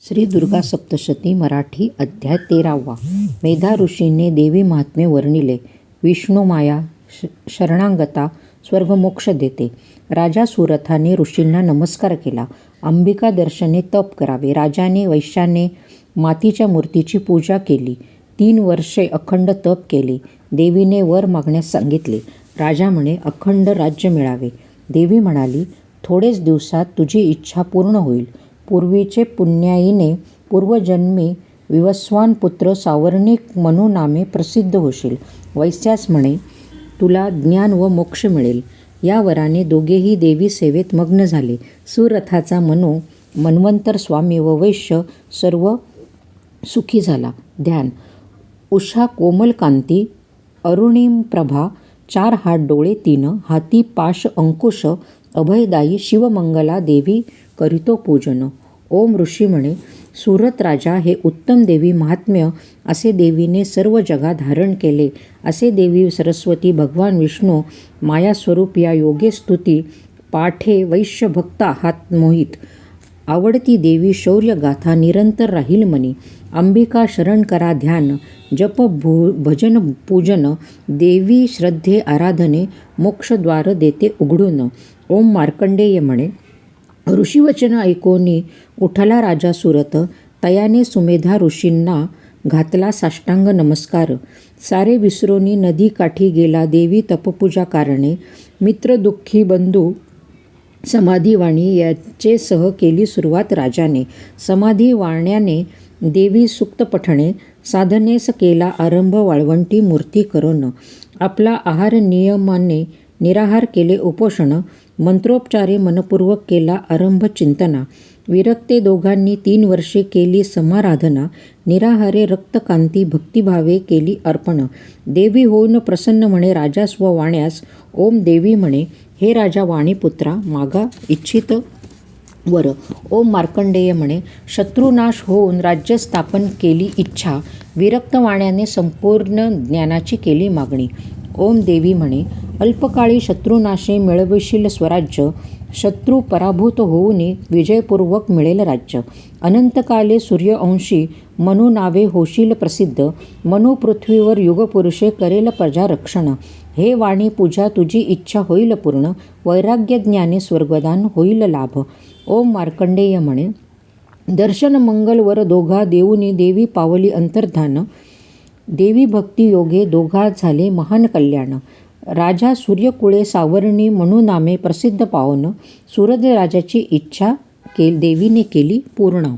श्री दुर्गा सप्तशती मराठी अध्याय 13वा. मेधा ऋषींनी देवी महात्म्य वर्णिले. विष्णू माया शरणांगता स्वर्गमोक्ष देते. राजा सुरथाने ऋषींना नमस्कार केला. अंबिका दर्शने तप करावे. राजाने वैश्याने मातीच्या मूर्तीची पूजा केली. 3 वर्षे अखंड तप केले. देवीने वर मागण्यास सांगितले. राजा म्हणे, अखंड राज्य मिळावे. देवी म्हणाली, थोडेच दिवसात तुझी इच्छा पूर्ण होईल. पूर्वीचे पुण्याईने पूर्वजन्मी विवस्वान पुत्र सावर्णिक मनू नामे प्रसिद्ध होशील. वैश्यास म्हणे, तुला ज्ञान व मोक्ष मिळेल. या वराने दोघेही देवी सेवेत मग्न झाले. सुरथाचा मनू मन्वंतर स्वामी व वैश्य सर्व सुखी झाला. ध्यान. उषा कोमल कांती, अरुणिम प्रभा, 4 हात डोळे 3, हाती पाश अंकुश, अभयदायी शिवमंगला देवी करीतो पूजन. ओम ऋषी म्हणे, सुरथ राजा हे उत्तम देवी महात्म्य असे देवीने सर्व जगात धारण केले. असे देवी सरस्वती भगवान विष्णू मायास्वरूप या योगे स्तुती पाठे वैश्य भक्त आहात मोहित. आवडती देवी शौर्य गाथा निरंतर राहील मनी. अंबिका शरण करा ध्यान, जप भजन पूजन, देवी श्रद्धे आराधने मोक्षद्वार देते उघडून. ओम मार्कंडेय म्हणे, ऋषीवचन ऐकोनी उठला राजा सुरथ. तयाने सुमेधा ऋषींना घातला साष्टांग नमस्कार. सारे विसरोनी नदी काठी गेला देवी तपपूजा कारणे. मित्र दुःखी बंधू समाधीवाणी याचे सह केली सुरुवात राजाने. समाधी वाण्याने देवी सुक्त पठणे, साधनेस केला आरंभ वाळवंटी मूर्ती करून. आपला आहार नियमाने निराहार केले उपोषण. मंत्रोपचारे मनपूर्वक केला आरंभ चिंतना. विरक्ते दोघांनी 3 वर्षे केली समाराधना. निराहारे रक्तकांती भक्तिभावे केली अर्पण. देवी होऊन प्रसन्न म्हणे राजास व वाण्यास. ओम देवी म्हणे, हे राजा वाणीपुत्रा, मागा इच्छित वर. ओम मार्कंडेय म्हणे, शत्रुनाश होऊन राज्य स्थापन केली इच्छा. विरक्त वाण्याने संपूर्ण ज्ञानाची केली मागणी. ओम देवी म्हणे, अल्पकाळी शत्रुनाशे मिळविशील स्वराज्य. शत्रू पराभूत होऊन विजयपूर्वक मिळेल राज्य. अनंतकाले सूर्यवंशी मनू नावे होशील प्रसिद्ध. मनू पृथ्वीवर युगपुरुषे करेल प्रजारक्षण. हे वाणी पूजा तुझी इच्छा होईल पूर्ण. वैराग्य ज्ञाने स्वर्गदान होईल लाभ. ओम मार्कंडेय म्हणे, दर्शन मंगलवर दोघा देऊनी देवी पावली अंतर्धान. देवी भक्ती योगे दोघा झाले महान कल्याण. राजा सूर्यकुळे सावर्णी म्हणू नामे प्रसिद्ध पावन. सूरज राजाची इच्छा देवीने केली पूर्ण.